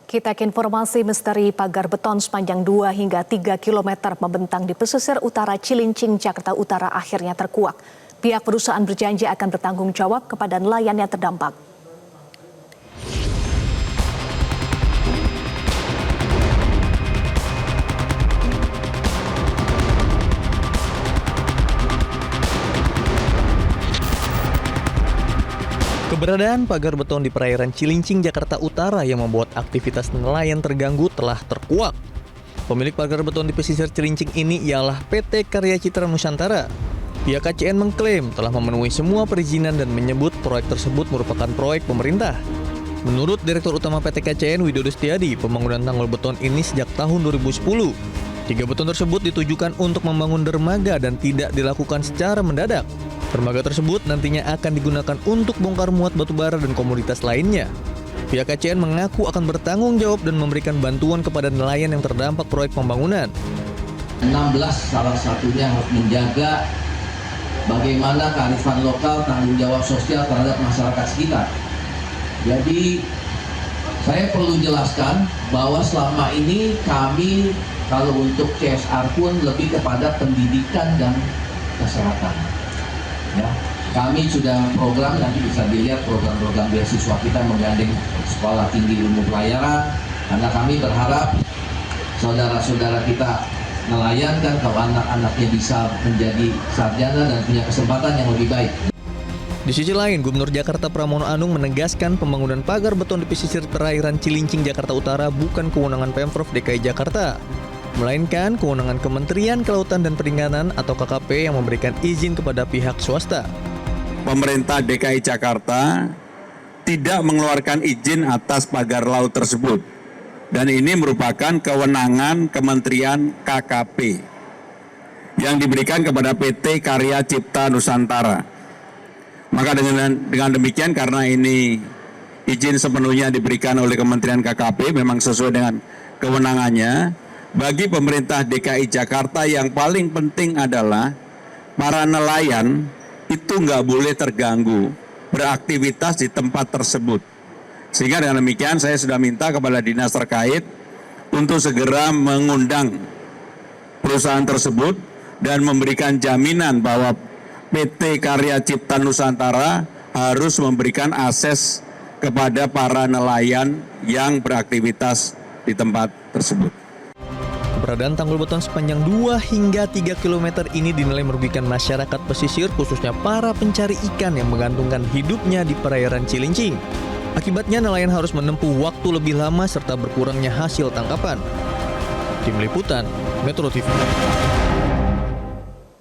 Kita ke informasi misteri pagar beton sepanjang 2 hingga 3 km membentang di pesisir utara Cilincing, Jakarta Utara akhirnya terkuak. Pihak perusahaan berjanji akan bertanggung jawab kepada nelayan yang terdampak. Keberadaan pagar beton di perairan Cilincing, Jakarta Utara yang membuat aktivitas nelayan terganggu telah terkuak. Pemilik pagar beton di pesisir Cilincing ini ialah PT Karya Citra Nusantara. Pihak KCN mengklaim telah memenuhi semua perizinan dan menyebut proyek tersebut merupakan proyek pemerintah. Menurut Direktur Utama PT KCN Widodo Setiadi, pembangunan tanggul beton ini sejak tahun 2010. 3 beton tersebut ditujukan untuk membangun dermaga dan tidak dilakukan secara mendadak. Dermaga tersebut nantinya akan digunakan untuk bongkar muat batubara dan komoditas lainnya. Pihak KCN mengaku akan bertanggung jawab dan memberikan bantuan kepada nelayan yang terdampak proyek pembangunan. 16 salah satunya harus menjaga bagaimana kearifan lokal, tanggung jawab sosial terhadap masyarakat sekitar. Jadi saya perlu jelaskan bahwa selama ini kami kalau untuk CSR pun lebih kepada pendidikan dan kesehatan. Ya, kami sudah program, nanti bisa dilihat program-program beasiswa kita menggandeng sekolah tinggi ilmu pelayaran, karena kami berharap saudara-saudara kita nelayan kan kalau anak-anaknya bisa menjadi sarjana dan punya kesempatan yang lebih baik. Di sisi lain, Gubernur Jakarta Pramono Anung menegaskan pembangunan pagar beton di pesisir perairan Cilincing, Jakarta Utara bukan kewenangan Pemprov DKI Jakarta, melainkan kewenangan Kementerian Kelautan dan Perikanan atau KKP yang memberikan izin kepada pihak swasta. Pemerintah DKI Jakarta tidak mengeluarkan izin atas pagar laut tersebut. Dan ini merupakan kewenangan Kementerian KKP yang diberikan kepada PT Karya Cipta Nusantara. Maka dengan demikian, karena ini izin sepenuhnya diberikan oleh Kementerian KKP, memang sesuai dengan kewenangannya. Bagi pemerintah DKI Jakarta yang paling penting adalah para nelayan itu nggak boleh terganggu beraktivitas di tempat tersebut. Sehingga dengan demikian saya sudah minta kepada dinas terkait untuk segera mengundang perusahaan tersebut dan memberikan jaminan bahwa PT Karya Cipta Nusantara harus memberikan akses kepada para nelayan yang beraktivitas di tempat tersebut. Keberadaan tanggul beton sepanjang 2 hingga 3 km ini dinilai merugikan masyarakat pesisir, khususnya para pencari ikan yang menggantungkan hidupnya di perairan Cilincing. Akibatnya nelayan harus menempuh waktu lebih lama serta berkurangnya hasil tangkapan. Tim Liputan, Metro TV.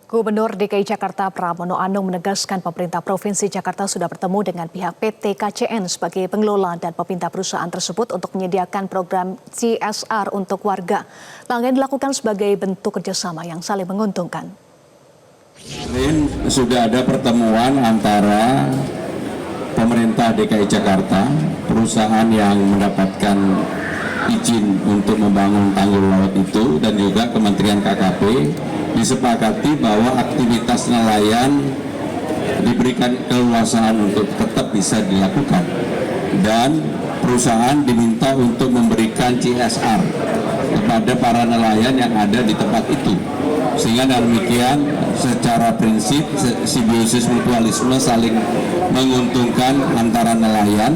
Gubernur DKI Jakarta Pramono Anung menegaskan pemerintah Provinsi Jakarta sudah bertemu dengan pihak PT KCN sebagai pengelola dan peminta perusahaan tersebut untuk menyediakan program CSR untuk warga. Langkah yang dilakukan sebagai bentuk kerjasama yang saling menguntungkan. Ini sudah ada pertemuan antara pemerintah DKI Jakarta, perusahaan yang mendapatkan izin untuk membangun tanggul laut itu, dan juga Kementerian KKP. Disepakati bahwa aktivitas nelayan diberikan keleluasaan untuk tetap bisa dilakukan, dan perusahaan diminta untuk memberikan CSR kepada para nelayan yang ada di tempat itu, sehingga dengan demikian secara prinsip simbiosis mutualisme saling menguntungkan antara nelayan,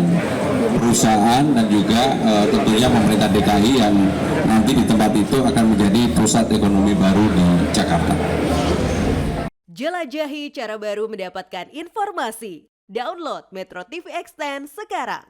perusahaan, dan juga tentunya pemerintah DKI yang nanti di tempat itu akan menjadi pusat ekonomi baru di Jakarta. Jelajahi cara baru mendapatkan informasi. Download Metro TV Extend sekarang.